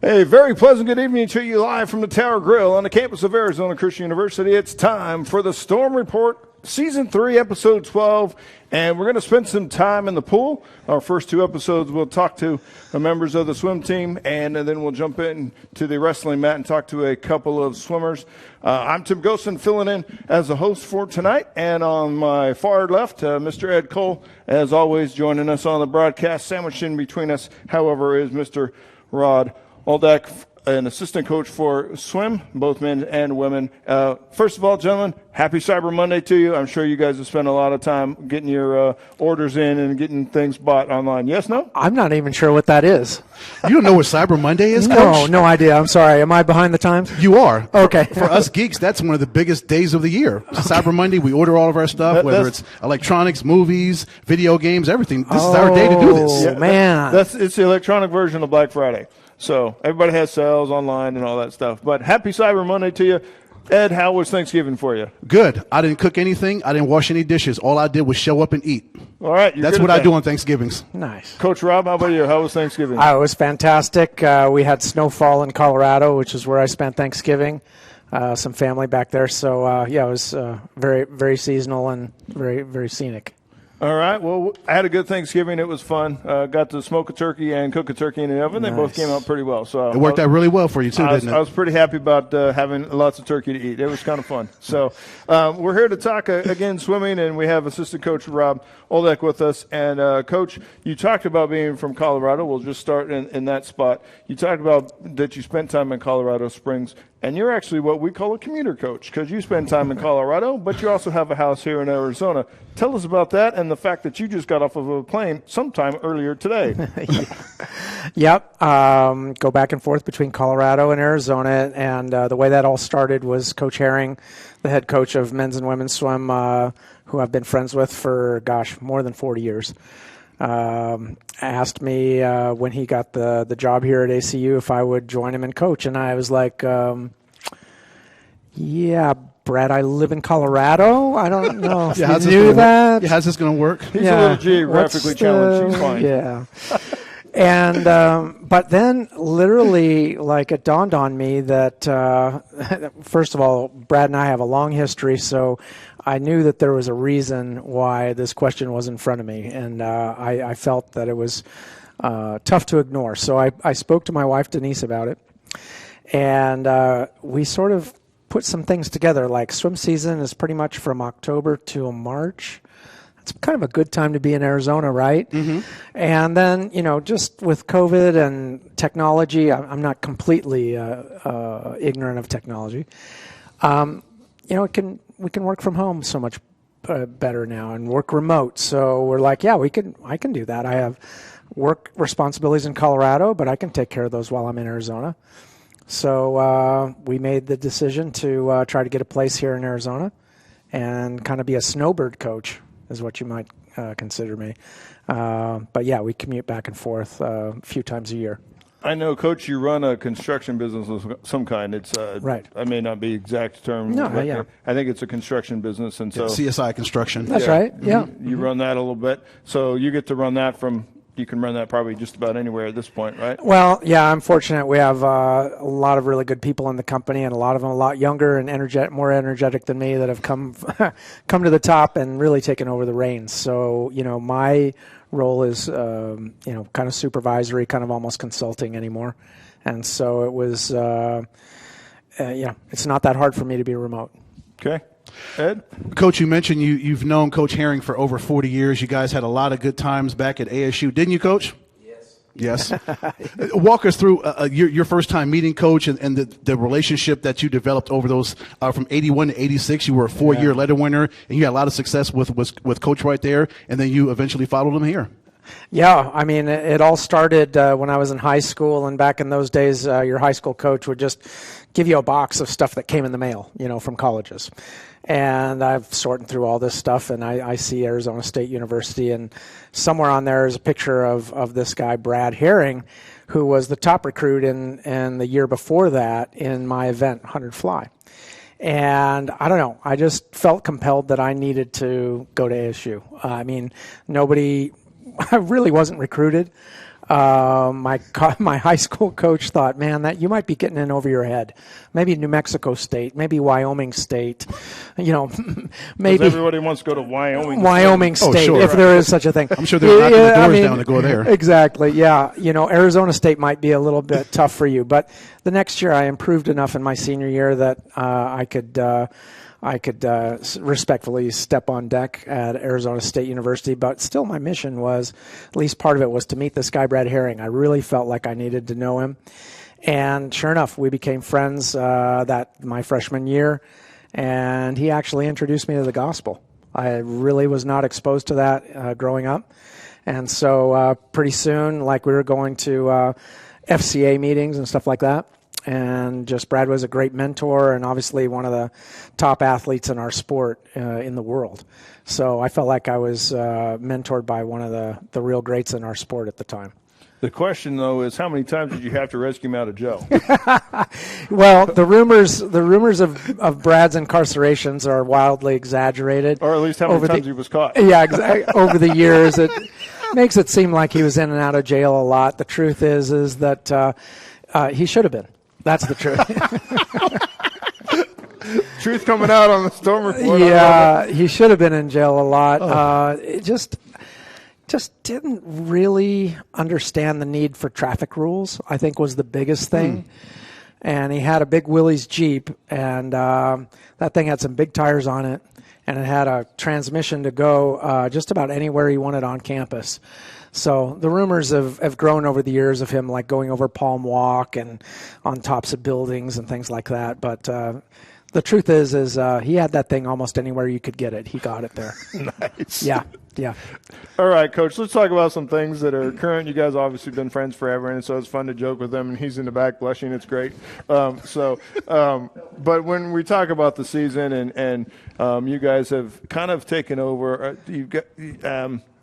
A very pleasant good evening to you live from the Tower Grill on the campus of Arizona Christian University. It's time for the Storm Report, Season 3, Episode 12, and we're going to spend some time in the pool. Our first two episodes, we'll talk to the members of the swim team, and then we'll jump into the wrestling mat and talk to a couple of swimmers. I'm Tim Gooszen, filling in as the host for tonight, and on my far left, Mr. Ed Cole, as always, joining us on the broadcast. Sandwiched in between us, however, is Mr. Rob Oldach, an assistant coach for swim, both men and women. First of all, gentlemen, happy Cyber Monday to you. I'm sure you guys have spent a lot of time getting your orders in and getting things bought online. Yes, no? I'm not even sure what that is. You don't know what Cyber Monday is, Coach? No idea. I'm sorry. Am I behind the times? You are. Okay. For us geeks, that's one of the biggest days of the year. Cyber Monday, we order all of our stuff, whether it's electronics, movies, video games, everything. This is our day to do this. Oh, man. It's the electronic version of Black Friday. So everybody has sales online and all that stuff. But happy Cyber Monday to you. Ed, how was Thanksgiving for you? Good. I didn't cook anything. I didn't wash any dishes. All I did was show up and eat. All right. That's what I do on Thanksgivings. Nice. Coach Rob, how about you? How was Thanksgiving? It was fantastic. We had snowfall in Colorado, which is where I spent Thanksgiving. Some family back there. So, it was very, very seasonal and very, very scenic. All right. Well, I had a good Thanksgiving. It was fun. Got to smoke a turkey and cook a turkey in the oven. Nice. They both came out pretty well. So it worked out really well for you, too, didn't it? I was pretty happy about having lots of turkey to eat. It was kind of fun. So we're here to talk, again, swimming, and we have assistant coach Rob Oldach with us. And, Coach, you talked about being from Colorado. We'll just start in that spot. You talked about that you spent time in Colorado Springs. And you're actually what we call a commuter coach because you spend time in Colorado, but you also have a house here in Arizona. Tell us about that and the fact that you just got off of a plane sometime earlier today. Yep. Go back and forth between Colorado and Arizona. And the way that all started was Coach Herring, the head coach of men's and women's swim, who I've been friends with for, more than 40 years. Asked me when he got the job here at ACU if I would join him and coach, and I was like, yeah, Brad, I live in Colorado. I don't know if you knew that. Yeah, how's this going to work? He's a little geographically challenged. He's fine. Yeah. And but then literally, it dawned on me that, first of all, Brad and I have a long history, so I knew that there was a reason why this question was in front of me, and I felt that it was tough to ignore. So I spoke to my wife, Denise, about it, and we sort of put some things together, like swim season is pretty much from October to March. It's kind of a good time to be in Arizona, right? Mm-hmm. And then, just with COVID and technology, I'm not completely ignorant of technology. We can work from home so much better now and work remote. So we're like, yeah, I can do that. I have work responsibilities in Colorado, but I can take care of those while I'm in Arizona. So we made the decision to try to get a place here in Arizona and kind of be a snowbird coach is what you might consider me. But yeah, we commute back and forth a few times a year. I know, Coach, you run a construction business of some kind. It's right. I may not be exact term. No, yeah. I think it's a construction business, and so CSI Construction. That's right. Yeah. You run that a little bit, so you get to run that you can run that probably just about anywhere at this point, right? Well, yeah, I'm fortunate. We have a lot of really good people in the company, and a lot of them a lot younger and more energetic than me that have come to the top and really taken over the reins. So, my role is, kind of supervisory, kind of almost consulting anymore. And so it was, it's not that hard for me to be remote. Okay. Ed? Coach, you mentioned you've known Coach Herring for over 40 years. You guys had a lot of good times back at ASU, didn't you, Coach? Yes. Walk us through your first time meeting Coach and the relationship that you developed over those from 81 to 86. You were a 4-year letter winner, and you had a lot of success with Coach right there, and then you eventually followed him here. Yeah, I mean, it all started when I was in high school, and back in those days, your high school coach would just give you a box of stuff that came in the mail, from colleges. And I've sorted through all this stuff, and I see Arizona State University, and somewhere on there is a picture of this guy, Brad Herring, who was the top recruit in the year before that in my event, 100 Fly. And I don't know, I just felt compelled that I needed to go to ASU. I mean, I really wasn't recruited. my high school coach thought, man, that you might be getting in over your head. Maybe New Mexico State, maybe Wyoming State, maybe everybody wants to go to Wyoming. Wyoming State, sure. if there is such a thing. I'm sure they're knocking the doors down to go there. Exactly, yeah. Arizona State might be a little bit tough for you, but the next year I improved enough in my senior year that I could respectfully step on deck at Arizona State University, but still my mission was, at least part of it was to meet this guy, Brad Herring. I really felt like I needed to know him. And sure enough, we became friends that my freshman year, and he actually introduced me to the gospel. I really was not exposed to that growing up. And so pretty soon, like we were going to FCA meetings and stuff like that. And just Brad was a great mentor and obviously one of the top athletes in our sport in the world. So I felt like I was mentored by one of the real greats in our sport at the time. The question, though, is how many times did you have to rescue him out of jail? Well, the rumors of Brad's incarcerations are wildly exaggerated. Or at least how many times he was caught. Yeah, exactly. Over the years, it makes it seem like he was in and out of jail a lot. The truth is that he should have been. That's the truth. Truth coming out on the Storm Report. Yeah, he should have been in jail a lot. It just didn't really understand the need for traffic rules, I think was the biggest thing. And he had a big Willys Jeep, and that thing had some big tires on it, and it had a transmission to go just about anywhere he wanted on campus. So the rumors have grown over the years of him like going over Palm Walk and on tops of buildings and things like that. But the truth is he had that thing almost anywhere you could get it. He got it there. Nice. Yeah. All right, Coach, let's talk about some things that are current. You guys obviously been friends forever, and so it's fun to joke with him, and he's in the back blushing. It's great. But when we talk about the season and you guys have kind of taken over, you've got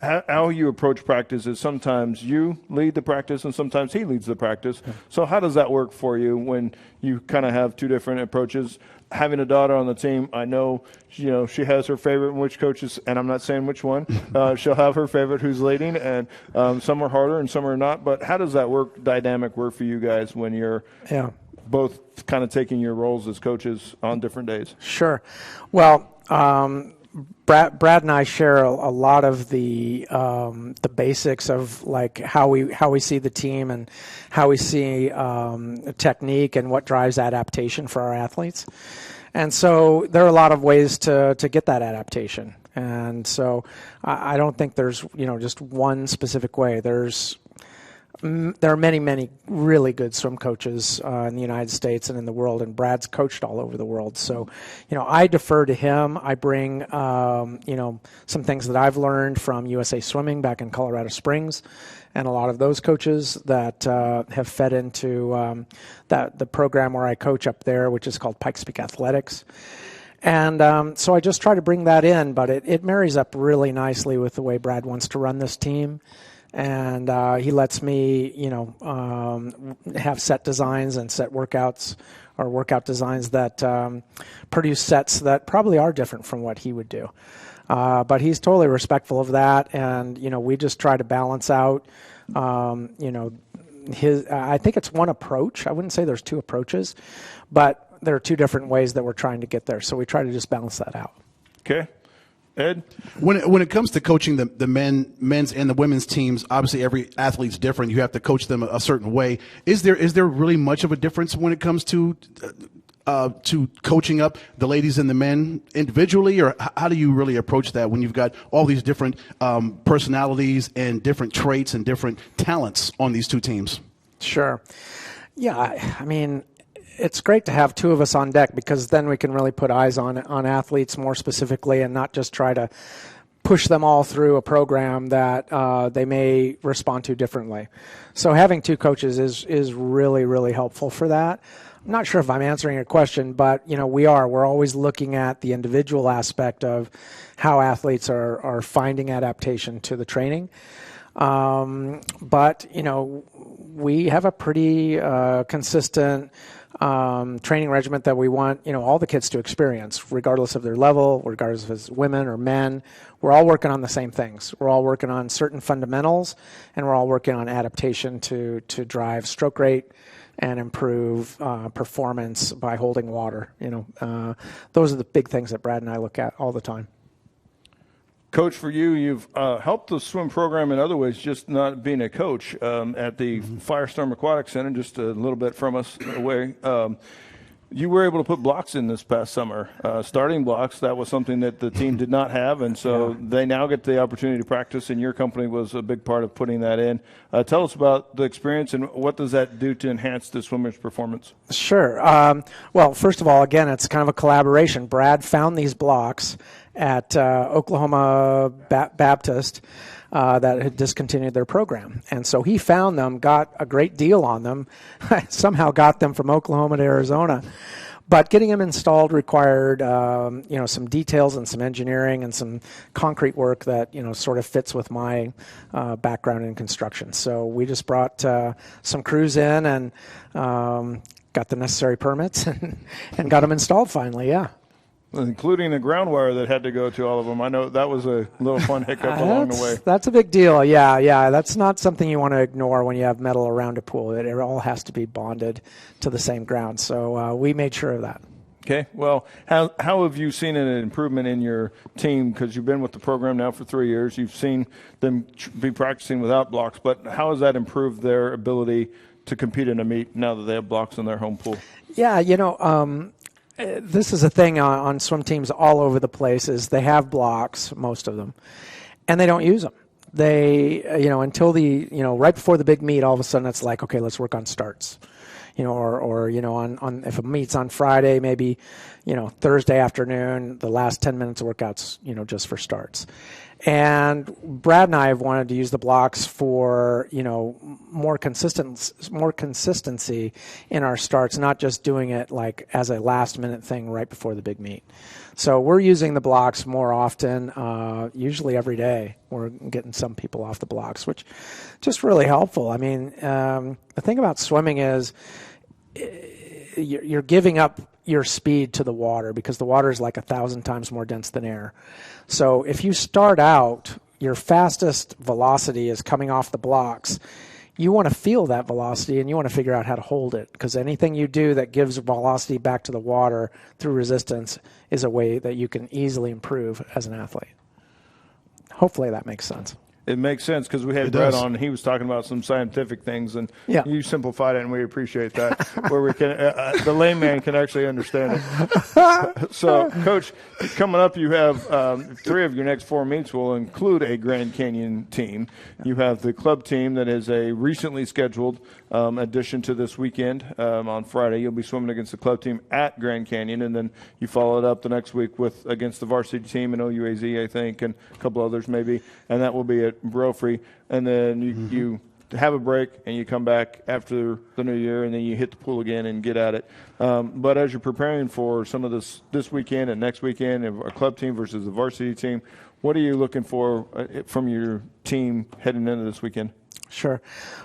how you approach practice is sometimes you lead the practice and sometimes he leads the practice. So how does that work for you when you kind of have two different approaches? Having a daughter on the team, I know, she has her favorite, which coaches, and I'm not saying which one. She'll have her favorite who's leading, and some are harder and some are not. But how does that dynamic work for you guys when you're both kind of taking your roles as coaches on different days? Sure. Well, Brad and I share a lot of the basics of like how we see the team and how we see technique and what drives adaptation for our athletes. And so there are a lot of ways to get that adaptation. And so I don't think there's just one specific way. There are many really good swim coaches in the United States and in the world, and Brad's coached all over the world. So, I defer to him. I bring, some things that I've learned from USA Swimming back in Colorado Springs, and a lot of those coaches that have fed into the program where I coach up there, which is called Pikes Peak Athletics. And so I just try to bring that in, but it marries up really nicely with the way Brad wants to run this team. And he lets me, have set designs and set workouts or workout designs that produce sets that probably are different from what he would do. But he's totally respectful of that, and we just try to balance out, I think it's one approach. I wouldn't say there's two approaches, but there are two different ways that we're trying to get there. So we try to just balance that out. Okay. Ed? When it comes to coaching the men's and the women's teams, obviously every athlete's different. You have to coach them a certain way. Is there really much of a difference when it comes to coaching up the ladies and the men individually, or how do you really approach that when you've got all these different personalities and different traits and different talents on these two teams? Sure. Yeah, I mean, it's great to have two of us on deck because then we can really put eyes on athletes more specifically and not just try to push them all through a program that they may respond to differently. So having two coaches is really, really helpful for that. I'm not sure if I'm answering your question, but we're always looking at the individual aspect of how athletes are finding adaptation to the training. But we have a pretty consistent training regimen that we want, all the kids to experience, regardless of their level, regardless if it's women or men. We're all working on the same things. We're all working on certain fundamentals, and we're all working on adaptation to drive stroke rate and improve performance by holding water. Those are the big things that Brad and I look at all the time. Coach, for you, you've helped the swim program in other ways, just not being a coach at the Firestorm Aquatic Center, just a little bit from us away. You were able to put blocks in this past summer, starting blocks. That was something that the team did not have, and so they now get the opportunity to practice, and your company was a big part of putting that in. Tell us about the experience, and what does that do to enhance the swimmer's performance? Sure. Well, first of all, again, it's kind of a collaboration. Brad found these blocks at Oklahoma Baptist that had discontinued their program. And so he found them, got a great deal on them, somehow got them from Oklahoma to Arizona. But getting them installed required, some details and some engineering and some concrete work that, sort of fits with my background in construction. So we just brought some crews in and got the necessary permits and got them installed finally, yeah. Including the ground wire that had to go to all of them. I know that was a little fun hiccup along the way. That's a big deal, yeah. That's not something you want to ignore when you have metal around a pool. It all has to be bonded to the same ground. So we made sure of that. Okay. Well, how have you seen an improvement in your team? Because you've been with the program now for 3 years. You've seen them be practicing without blocks. But how has that improved their ability to compete in a meet now that they have blocks in their home pool? Yeah, this is a thing on swim teams all over the place is they have blocks, most of them, and they don't use them. They, until right before the big meet, all of a sudden it's like, okay, let's work on starts. Or on if a meet's on Friday, maybe, Thursday afternoon, the last 10 minutes of workouts, just for starts. And Brad and I have wanted to use the blocks for, more consistency in our starts, not just doing it like as a last minute thing right before the big meet. So we're using the blocks more often, usually every day. We're getting some people off the blocks, which just really helpful. I mean, the thing about swimming is you're giving up your speed to the water because the water is like 1,000 times more dense than air. So if you start out, your fastest velocity is coming off the blocks. You want to feel that velocity and you want to figure out how to hold it, because anything you do that gives velocity back to the water through resistance is a way that you can easily improve as an athlete. Hopefully that makes sense. It makes sense because we had Brett on, and he was talking about some scientific things, and you simplified it, and we appreciate that, where we can the layman can actually understand it. So, Coach, coming up, you have 3 of your next 4 meets will include a Grand Canyon team. You have the club team that is a recently scheduled addition to this weekend on Friday. You'll be swimming against the club team at Grand Canyon, and then you follow it up the next week with against the varsity team in OUAZ, I think, and a couple others maybe, and that will be at Brophy, and then you have a break and you come back after the new year, and then you hit the pool again and get at it. But as you're preparing for some of this weekend and next weekend, a club team versus the varsity team, what are you looking for from your team heading into this weekend? Sure.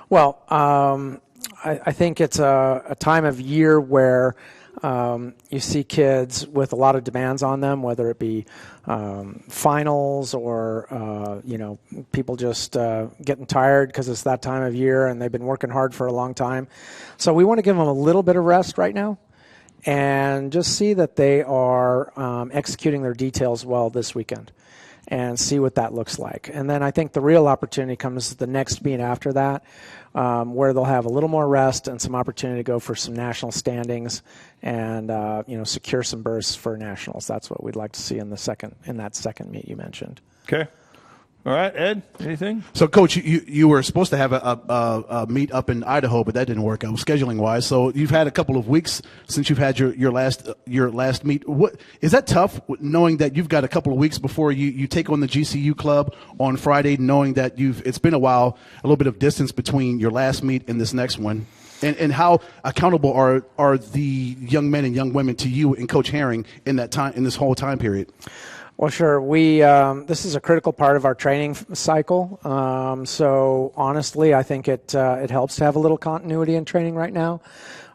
Well, I think it's a time of year where you see kids with a lot of demands on them, whether it be finals or, people just getting tired because it's that time of year and they've been working hard for a long time. So we want to give them a little bit of rest right now and just see that they are executing their details well this weekend and see what that looks like. And then I think the real opportunity comes the next meet after that, where they'll have a little more rest and some opportunity to go for some national standings and secure some berths for nationals. That's what we'd like to see in that second meet you mentioned. Okay. All right, Ed, anything? So, Coach, you were supposed to have a meet up in Idaho, but that didn't work out scheduling-wise. So you've had a couple of weeks since you've had your last meet. What is that tough, knowing that you've got a couple of weeks before you take on the GCU club on Friday, knowing that it's been a while, a little bit of distance between your last meet and this next one? And how accountable are the young men and young women to you and Coach Herring in this whole time period? Well, sure. This is a critical part of our training cycle. So honestly, I think it helps to have a little continuity in training right now.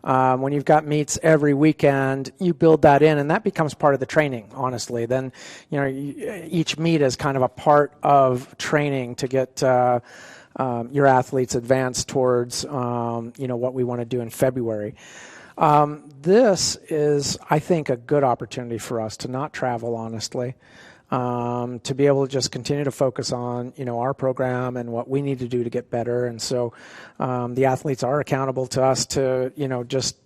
When you've got meets every weekend, you build that in, and that becomes part of the training, honestly. Then, each meet is kind of a part of training to get your athletes advanced towards, what we want to do in February. This is, I think, a good opportunity for us to not travel, honestly. To be able to just continue to focus on, our program and what we need to do to get better. And so the athletes are accountable to us to, just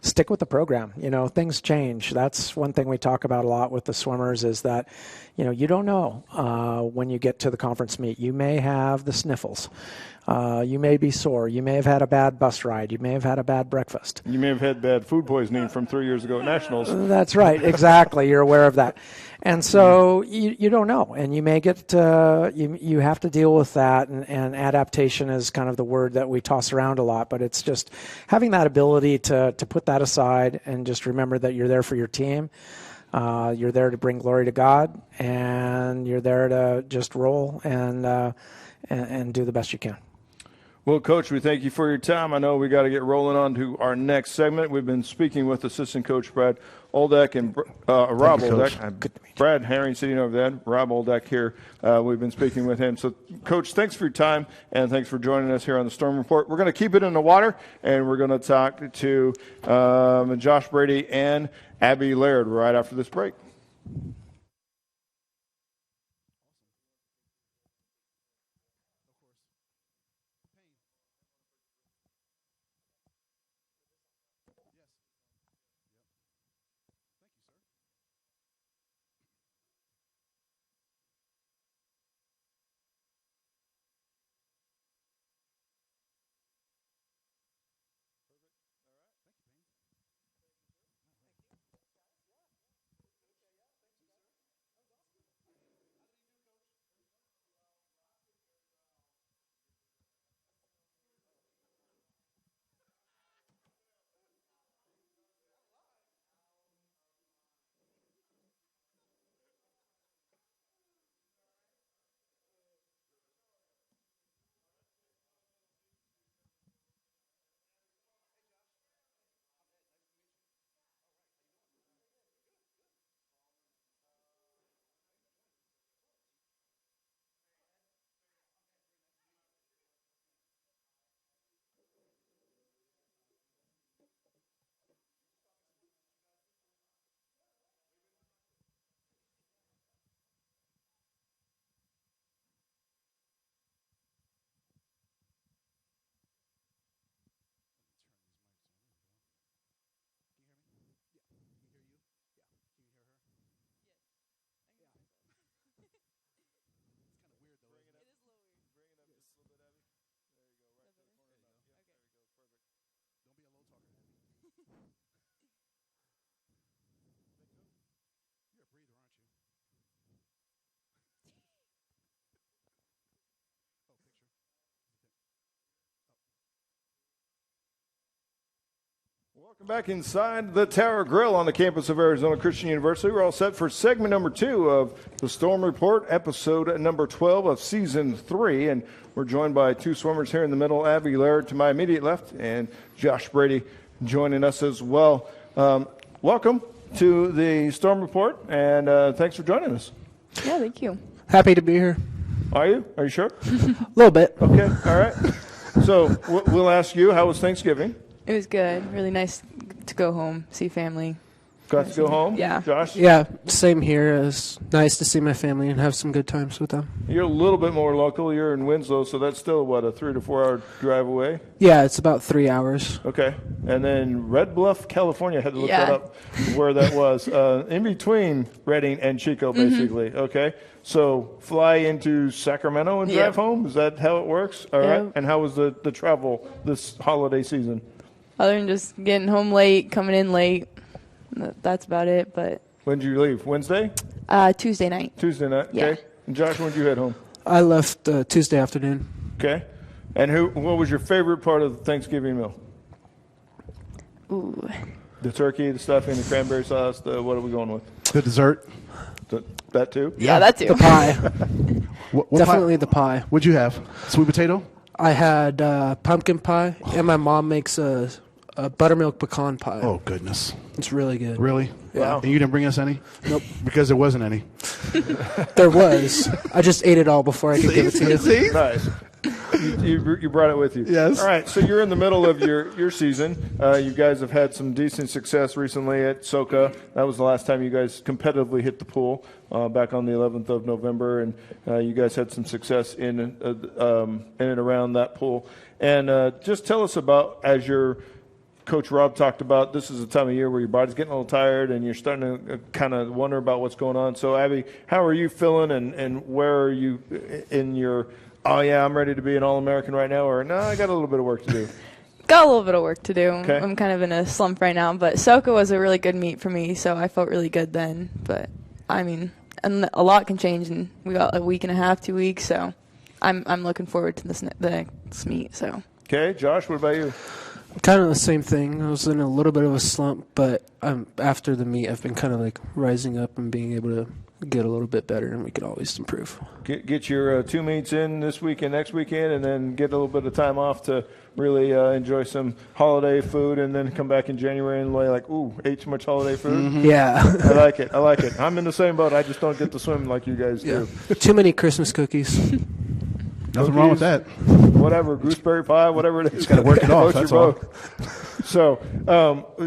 stick with the program. Things change. That's one thing we talk about a lot with the swimmers is that, you don't know when you get to the conference meet. You may have the sniffles. You may be sore. You may have had a bad bus ride. You may have had a bad breakfast. You may have had bad food poisoning from 3 years ago at Nationals. That's right. Exactly. You're aware of that. And so you don't know. And you may get, you have to deal with that. And adaptation is kind of the word that we toss around a lot. But it's just having that ability to put that aside and just remember that you're there for your team. You're there to bring glory to God. And you're there to just roll and do the best you can. Well, Coach, we thank you for your time. I know we got to get rolling on to our next segment. We've been speaking with Assistant Coach Brad Oldach and Rob Oldach. Brad Herring sitting over there, Rob Oldach here. We've been speaking with him. So, Coach, thanks for your time, and thanks for joining us here on the Storm Report. We're going to keep it in the water, and we're going to talk to Josh Brady and Abbey Laird right after this break. Welcome back inside the Tower Grill on the campus of Arizona Christian University. We're all set for segment number 2 of the Storm Report, episode number 12 of season 3. And we're joined by 2 swimmers here in the middle, Abbey Laird to my immediate left and Josh Brady joining us as well. Welcome to the Storm Report, and thanks for joining us. Yeah, thank you. Happy to be here. Are you? Are you sure? A little bit. Okay, all right. So we'll ask you, how was Thanksgiving? It was good. Really nice to go home, see family. Got to go home? Yeah. Josh? Yeah, same here. It's nice to see my family and have some good times with them. You're a little bit more local. You're in Winslow, so that's still, what, a 3 to 4 hour drive away? Yeah, it's about 3 hours. Okay. And then Red Bluff, California. I had to look Yeah. that up, where that was. In between Redding and Chico, basically. Okay. So fly into Sacramento and drive home? Is that how it works? All right. And how was the travel this holiday season? Other than just getting home late, coming in late, that's about it. But When did you leave? Wednesday? Tuesday night. Tuesday night? Yeah. Okay. And Josh, when did you head home? I left Tuesday afternoon. Okay. And what was your favorite part of the Thanksgiving meal? Ooh. The turkey, the stuffing, the cranberry sauce, what are we going with? The dessert. That too? Yeah, that too. The pie. What Definitely pie? the pie. What'd you have? Sweet potato? I had pumpkin pie, and my mom makes a A buttermilk pecan pie. Oh, goodness. It's really good. Really? Yeah. And you didn't bring us any? Nope. Because there wasn't any. There was. I just ate it all before I could give it to you. See? Nice. You brought it with you. Yes. All right, so you're in the middle of your season. You guys have had some decent success recently at SoCa. That was the last time you guys competitively hit the pool back on the 11th of November, and you guys had some success in and around that pool. And just tell us about, as your Coach Rob talked about, this is a time of year where your body's getting a little tired and you're starting to kind of wonder about what's going on. So, Abbey, how are you feeling, and where are you in your – oh, yeah, I'm ready to be an All-American right now, or no, I got a little bit of work to do? Got a little bit of work to do. Okay. I'm kind of in a slump right now, but SoCa was a really good meet for me, so I felt really good then. But, I mean, and a lot can change, and we got a week and a half, 2 weeks, so I'm looking forward to the next meet. So. Okay, Josh, what about you? Kind of the same thing. I was in a little bit of a slump, but after the meet, I've been kind of like rising up and being able to get a little bit better, and we could always improve. Get your 2 meets in this weekend, next weekend, and then get a little bit of time off to really enjoy some holiday food, and then come back in January and like, ooh, ate too much holiday food. Mm-hmm. Yeah. I like it. I'm in the same boat. I just don't get to swim like you guys do. Too many Christmas cookies. Nothing wrong with that. Whatever, gooseberry pie, whatever it is. Just got to work it off, that's all. So,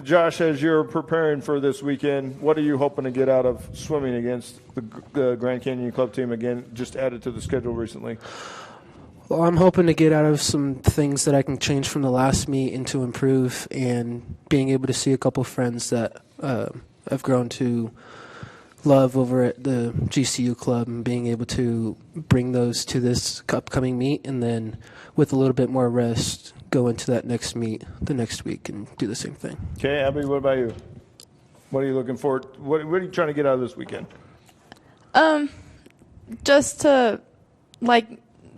Josh, as you're preparing for this weekend, what are you hoping to get out of swimming against the Grand Canyon Club team, again, just added to the schedule recently? Well, I'm hoping to get out of some things that I can change from the last meet and to improve, and being able to see a couple friends that I've grown to love over at the GCU club, and being able to bring those to this upcoming meet, and then with a little bit more rest, go into that next meet the next week and do the same thing. Okay, Abbey, what about you? What are you looking for? What are you trying to get out of this weekend? Just to,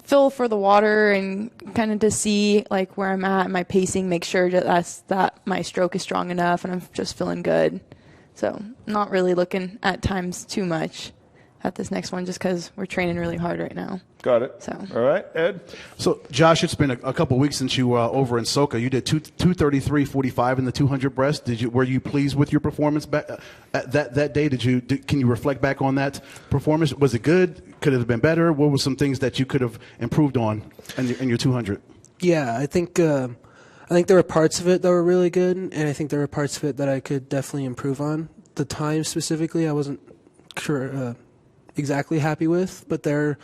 feel for the water and kind of to see, where I'm at, my pacing, make sure that my stroke is strong enough and I'm just feeling good. So not really looking at times too much at this next one, just because we're training really hard right now. Got it. So. All right, Ed? So, Josh, it's been a couple weeks since you were over in SoCa. You did 2:33.45 in the 200 breast. Were you pleased with your performance back that day? Can you reflect back on that performance? Was it good? Could it have been better? What were some things that you could have improved on in your 200? Yeah, I think there were parts of it that were really good, and I think there were parts of it that I could definitely improve on. The time specifically, I wasn't sure exactly happy with, but I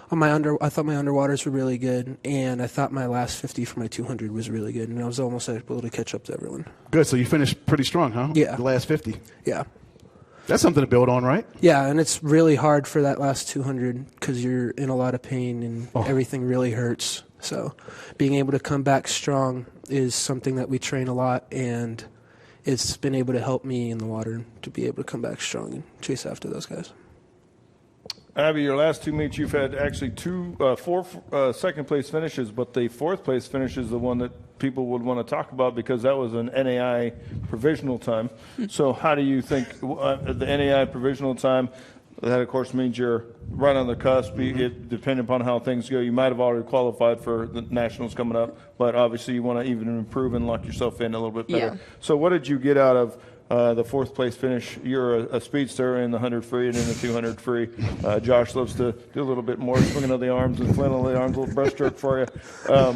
thought my underwaters were really good, and I thought my last 50 for my 200 was really good, and I was almost able to catch up to everyone. Good. So you finished pretty strong, huh? Yeah. The last 50. Yeah. That's something to build on, right? Yeah, and it's really hard for that last 200 because you're in a lot of pain and everything really hurts. So being able to come back strong is something that we train a lot, and it's been able to help me in the water to be able to come back strong and chase after those guys. Abbey, your last two meets, you've had actually four second-place finishes, but the fourth-place finish is the one that people would want to talk about because that was an NAI provisional time. So how do you think the NAI provisional time, that, of course, means you're right on the cusp. Depending upon how things go, you might have already qualified for the Nationals coming up, but obviously you want to even improve and lock yourself in a little bit better. Yeah. So what did you get out of the fourth-place finish? You're a speedster in the 100 free and in the 200 free. Josh loves to do a little bit more swinging of the arms and flailing of the arms, a little breaststroke for you.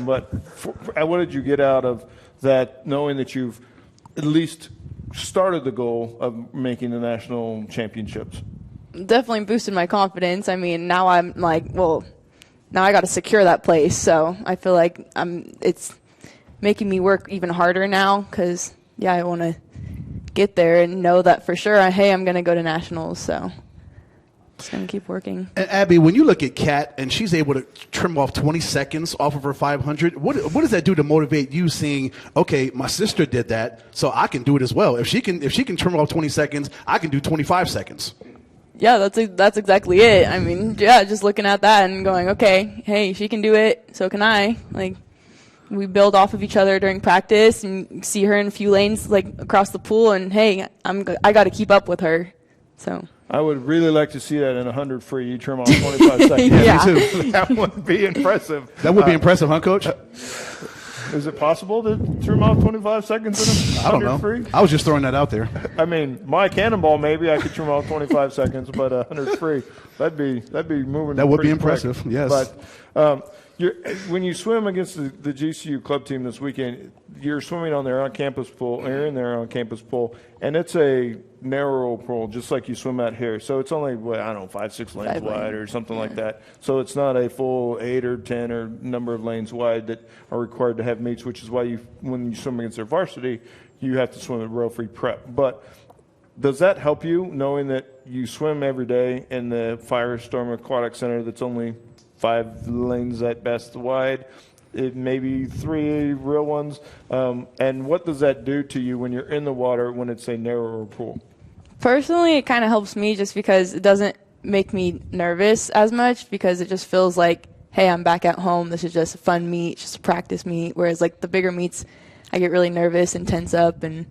But what did you get out of that, knowing that you've at least started the goal of making the national championships? Definitely boosted my confidence. I mean, now I'm now I got to secure that place. So I feel like it's making me work even harder now because, I want to get there and know that for sure, I'm going to go to nationals. So just going to keep working. And Abbey, when you look at Kat and she's able to trim off 20 seconds off of her 500, what does that do to motivate you, seeing, okay, my sister did that, so I can do it as well. If she can trim off 20 seconds, I can do 25 seconds. Yeah, that's exactly it. I mean, just looking at that and going, okay, hey, she can do it, so can I. We build off of each other during practice and see her in a few lanes across the pool, and hey, I got to keep up with her. So I would really like to see that in 100 free. You trim off 25 seconds. Yeah. Me too. That would be impressive. That would be impressive, huh, Coach? Is it possible to trim off 25 seconds in a I don't know. 100 free? I was just throwing that out there. I mean, my cannonball, maybe I could trim off 25 seconds, but 100 free, that'd be moving. That would be pretty impressive, quick. yes. But when you swim against the GCU club team this weekend, you're swimming on their on-campus pool, or you're in their on-campus pool, and it's a narrow pool, just like you swim out here. So it's only, 5-6 lanes wide or something like that. So it's not a full 8 or 10 or number of lanes wide that are required to have meets, which is why when you swim against their varsity, you have to swim at row-free prep. But does that help you, knowing that you swim every day in the Firestorm Aquatic Center that's only 5 lanes at best wide, maybe 3 real ones? And what does that do to you when you're in the water when it's a narrower pool? Personally, it kind of helps me just because it doesn't make me nervous as much, because it just feels like, hey, I'm back at home. This is just a fun meet, just a practice meet. Whereas like the bigger meets, I get really nervous and tense up and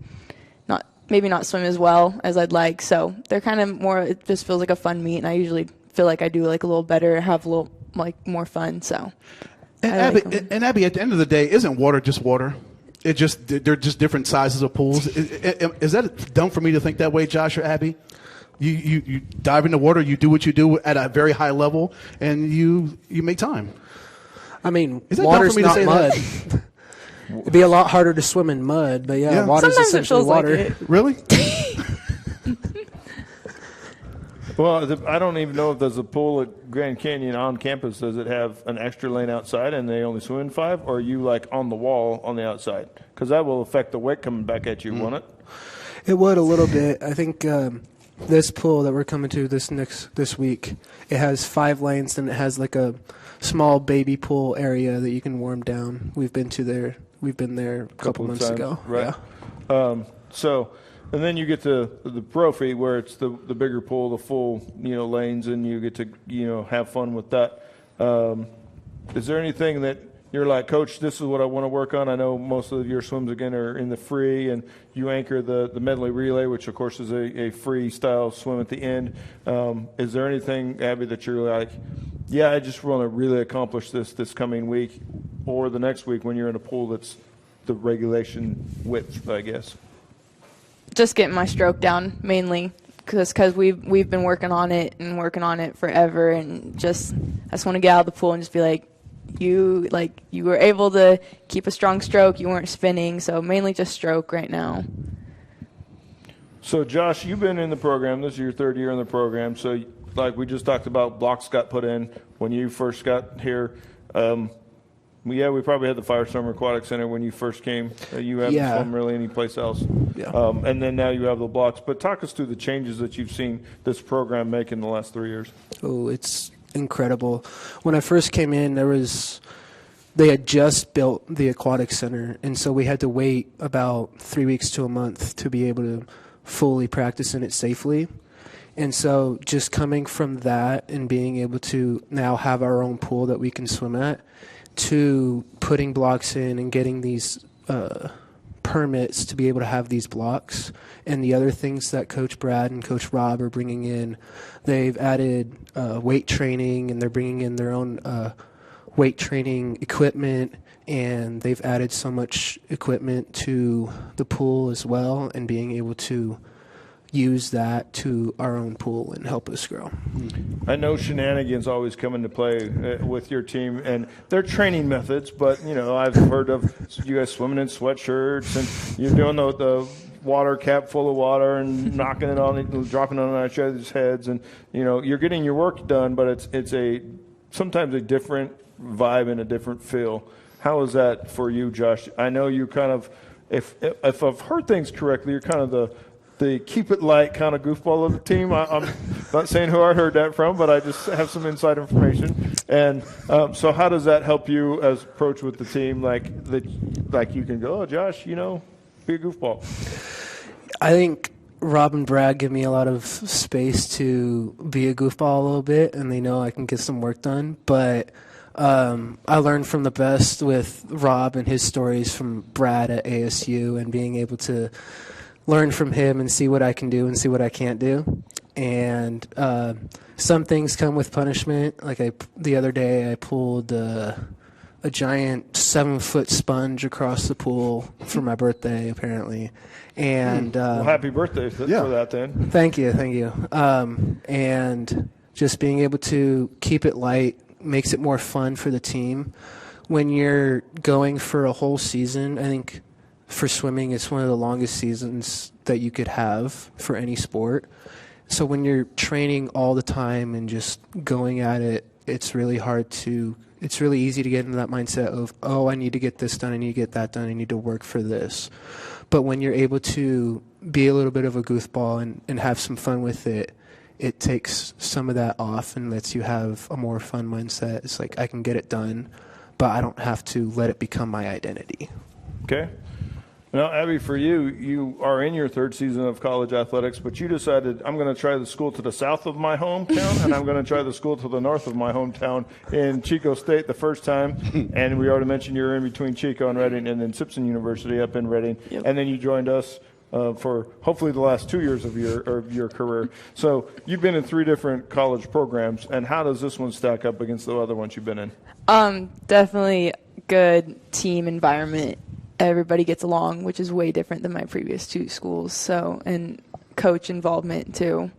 maybe not swim as well as I'd like. So they're kind of more, it just feels like a fun meet, and I usually feel like I do like a little better, have a little more fun. So. And Abbey, at the end of the day, isn't water just water? They're just different sizes of pools. Is that dumb for me to think that way, Josh or Abbey? You dive in the water, you do what you do at a very high level, and you make time. I mean, Is that water's dumb for me to not say mud. It'd be a lot harder to swim in mud, but yeah. Water's Sometimes it essentially feels like water. it. Really? Well, I don't even know if there's a pool at Grand Canyon on campus. Does it have an extra lane outside and they only swim in 5? Or are you like on the wall on the outside? Because that will affect the weight coming back at you, won't it? It would a little bit. I think this pool that we're coming to this week, it has 5 lanes, and it has like a small baby pool area that you can warm down. We've been there a couple months times, ago. right? Yeah. And then you get to the Brophy, where it's the bigger pool, the full lanes, and you get to have fun with that. Is there anything that you're like, Coach, this is what I want to work on? I know most of your swims again are in the free, and you anchor the medley relay, which of course is a freestyle swim at the end. Is there anything, Abbey, that you're like, yeah, I just want to really accomplish this coming week or the next week when you're in a pool that's the regulation width, I guess? Just getting my stroke down mainly, because we've been working on it forever, and I just want to get out of the pool and just be like, you were able to keep a strong stroke, you weren't spinning, so mainly just stroke right now. So Josh, you've been in the program. This is your 3rd year in the program. So like we just talked about, blocks got put in when you first got here. We probably had the Firestorm Aquatic Center when you first came. You haven't swum really any place else. Yeah. And then now you have the blocks. But talk us through the changes that you've seen this program make in the last 3 years. Oh, it's incredible. When I first came in, they had just built the aquatic center, and so we had to wait about 3 weeks to a month to be able to fully practice in it safely. And so just coming from that and being able to now have our own pool that we can swim at, to putting blocks in and getting these permits to be able to have these blocks, and the other things that Coach Brad and Coach Rob are bringing in. They've added weight training, and they're bringing in their own weight training equipment, and they've added so much equipment to the pool as well, and being able to use that to our own pool and help us grow. I know shenanigans always come into play with your team and their training methods, but I've heard of you guys swimming in sweatshirts, and you're doing the water cap full of water and knocking it on, dropping it on each other's heads, and you're getting your work done, but it's sometimes a different vibe and a different feel. How is that for you, Josh? I know you kind of, if I've heard things correctly, you're kind of the keep it light kind of goofball of the team. I'm not saying who I heard that from, but I just have some inside information. And so how does that help you as approach with the team? Like you can go, oh, Josh, be a goofball. I think Rob and Brad give me a lot of space to be a goofball a little bit, and they know I can get some work done. But I learned from the best with Rob and his stories from Brad at ASU, and being able to learn from him and see what I can do and see what I can't do. And some things come with punishment. Like the other day I pulled a giant 7-foot sponge across the pool for my birthday, apparently. And Well, happy birthday for that then. Thank you. And just being able to keep it light makes it more fun for the team. When you're going for a whole season, I think for swimming, it's one of the longest seasons that you could have for any sport. So when you're training all the time and just going at it, it's really easy to get into that mindset of, oh, I need to get this done, I need to get that done, I need to work for this. But when you're able to be a little bit of a goofball and have some fun with it, it takes some of that off and lets you have a more fun mindset. It's like, I can get it done, but I don't have to let it become my identity. Okay. Now, Abbey, for you, you are in your third season of college athletics, but you decided, I'm going to try the school to the south of my hometown, and I'm going to try the school to the north of my hometown in Chico State the first time. And we already mentioned you're in between Chico and Reading, and then Simpson University up in Reading. Yep. And then you joined us for hopefully the last 2 years of your career. So you've been in 3 different college programs, and how does this one stack up against the other ones you've been in? Definitely good team environment. Everybody gets along, which is way different than my previous 2 schools. So, and coach involvement too,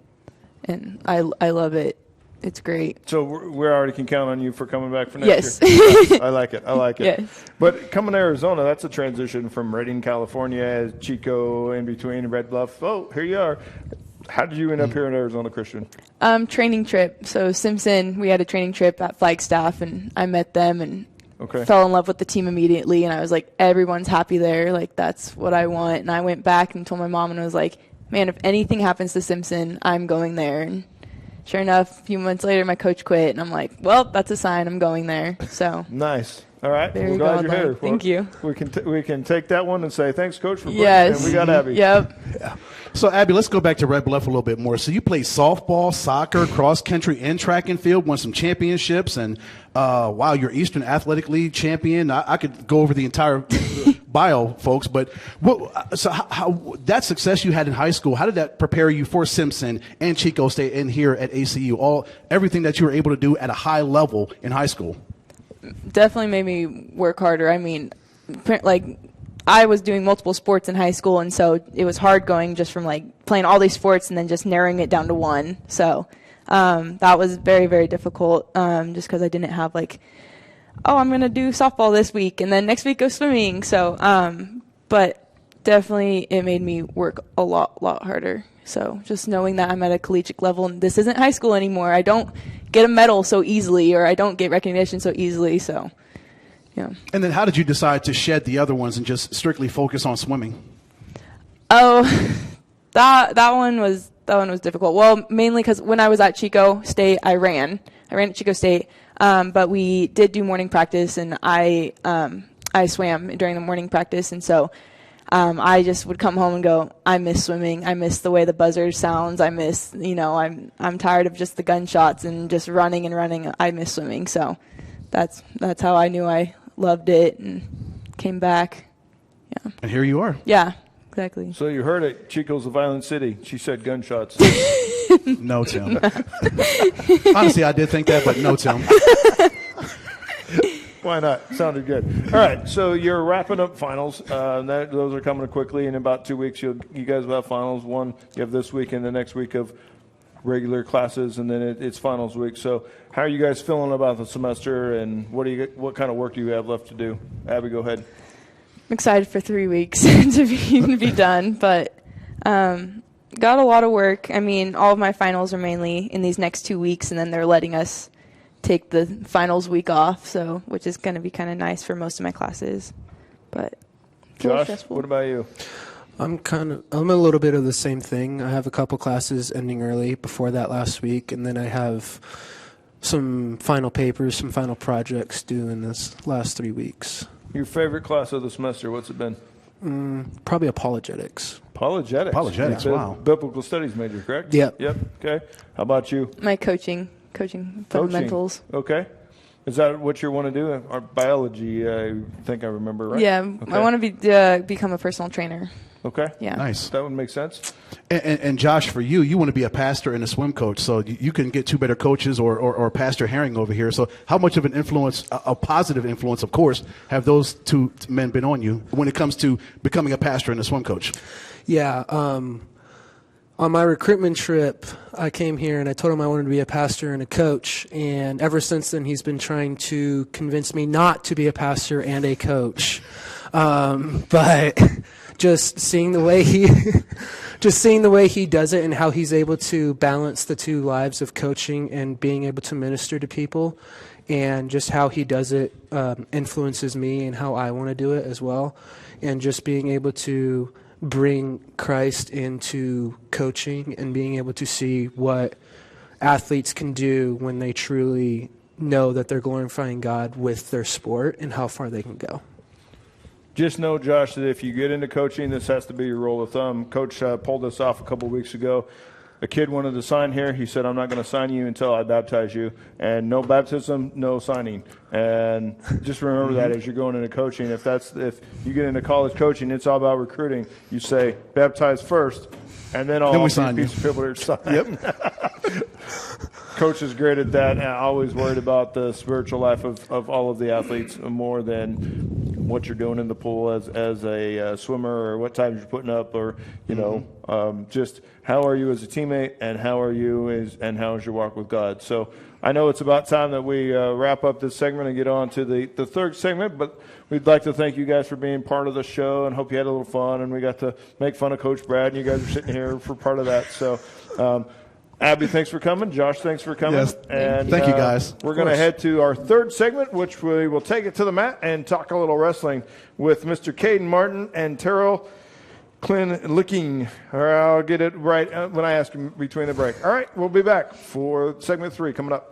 and I love it. It's great. So we already can count on you for coming back for next Yes. year. I like it. Yes. But coming to Arizona, that's a transition from Redding, California, Chico, in between, Red Bluff. Oh, here you are. How did you end up here in Arizona Christian? Training trip. So Simpson, we had a training trip at Flagstaff, and I met them and Okay. fell in love with the team immediately. And I was like, everyone's happy there. Like, that's what I want. And I went back and told my mom, and I was like, man, if anything happens to Simpson, I'm going there. And sure enough, a few months later, my coach quit, and I'm like, well, that's a sign I'm going there. So Nice. All right. There We're you glad go, you're here. Doug. Thank you. We can take that one and say thanks, Coach, for putting yes, it in. We got Abbey. Yep. So, Abbey, let's go back to Red Bluff a little bit more. So you played softball, soccer, cross country, and track and field, won some championships, and wow, you're Eastern Athletic League champion. I could go over the entire bio, folks, but how that success you had in high school, how did that prepare you for Simpson and Chico State and here at ACU, everything that you were able to do at a high level in high school? Definitely made me work harder. I mean, like, I was doing multiple sports in high school, and so it was hard going just from like playing all these sports and then just narrowing it down to one. So that was very, very difficult, just because I didn't have like, oh, I'm going to do softball this week and then next week go swimming. So, but definitely it made me work a lot harder. So just knowing that I'm at a collegiate level and this isn't high school anymore, I don't get a medal so easily, or I don't get recognition so easily. So, yeah. And then how did you decide to shed the other ones and just strictly focus on swimming? Oh, that one was difficult. Well, mainly because when I was at Chico State, I ran at Chico State, but we did do morning practice, and I swam during the morning practice, and so I just would come home and go, I miss swimming. I miss the way the buzzer sounds. I miss, I'm tired of just the gunshots and just running and running. I miss swimming. So that's how I knew I loved it and came back. Yeah. And here you are. Yeah, exactly. So you heard it. Chico's a violent city. She said gunshots. No, Tim. Honestly, I did think that, but no, Tim. Why not? Sounded good. All right, so you're wrapping up finals. Those are coming quickly. In about 2 weeks, you guys will have finals. One you have this week and the next week of regular classes, and then it's finals week. So how are you guys feeling about the semester, and what kind of work do you have left to do? Abbey, go ahead. I'm excited for 3 weeks to be done, but got a lot of work. I mean, all of my finals are mainly in these next 2 weeks, and then they're letting us take the finals week off, so which is going to be kind of nice for most of my classes. But it's a little Josh, stressful. what about you? I'm a little bit of the same thing. I have a couple classes ending early before that last week, and then I have some final papers, some final projects due in this last 3 weeks. Your favorite class of the semester, what's it been? Probably apologetics. Apologetics, wow. Biblical studies major, correct? Yep. Okay. How about you? My coaching fundamentals. Okay. Is that what you want to do? Or biology, I think I remember, right? Yeah, Okay. I want to become a personal trainer. Okay. Yeah. Nice. That would make sense. And Josh, for you want to be a pastor and a swim coach, so you can get two better coaches or Pastor Herring over here. So how much of an influence, a positive influence, of course, have those two men been on you when it comes to becoming a pastor and a swim coach? Yeah. On my recruitment trip, I came here and I told him I wanted to be a pastor and a coach. And ever since then, he's been trying to convince me not to be a pastor and a coach. But just seeing the way he does it and how he's able to balance the two lives of coaching and being able to minister to people, and just how he does it influences me and how I want to do it as well. And just being able to bring Christ into coaching and being able to see what athletes can do when they truly know that they're glorifying God with their sport and how far they can go. Just know, Josh, that if you get into coaching, this has to be your rule of thumb. Coach pulled this off a couple of weeks ago. A kid wanted to sign here. He said, I'm not going to sign you until I baptize you. And no baptism, no signing. And just remember that as you're going into coaching. If you get into college coaching, it's all about recruiting. You say, baptize first, and then I'll sign a piece of paper to sign. Yep. Coach is great at that, and always worried about the spiritual life of all of the athletes more than what you're doing in the pool as a swimmer, or what times you're putting up, or just how are you as a teammate, and how is your walk with God. So I know it's about time that we wrap up this segment and get on to the third segment, but we'd like to thank you guys for being part of the show and hope you had a little fun, and we got to make fun of Coach Brad, and you guys are sitting here for part of that. So Abbey, thanks for coming. Josh, thanks for coming. Yes. And, thank you, guys. We're going to head to our third segment, which we will take it to the mat and talk a little wrestling with Mr. Kaden Martin and Terrell Kinlicheenie. Or I'll get it right when I ask him between the break. All right, we'll be back for segment 3 coming up.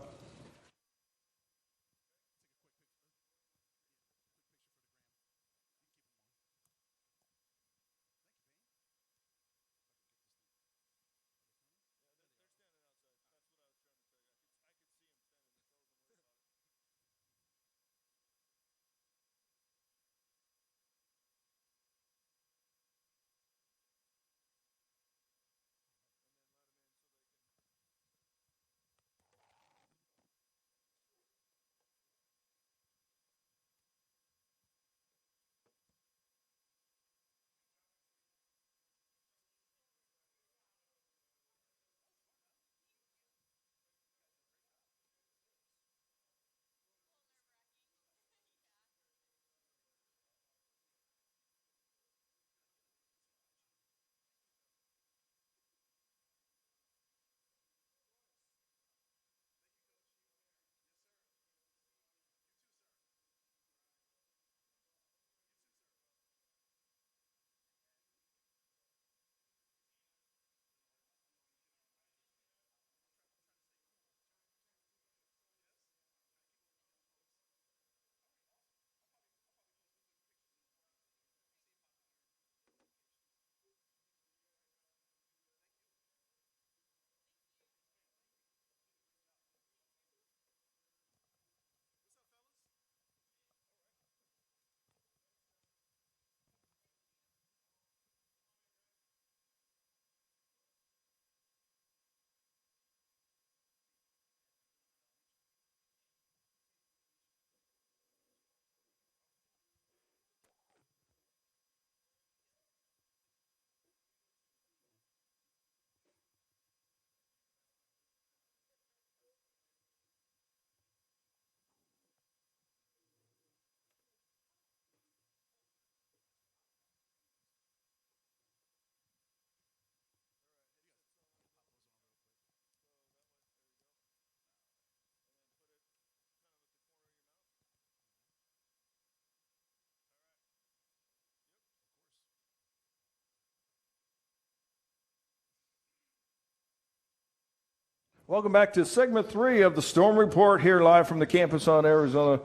Welcome back to segment 3 of the Storm Report here live from the campus of Arizona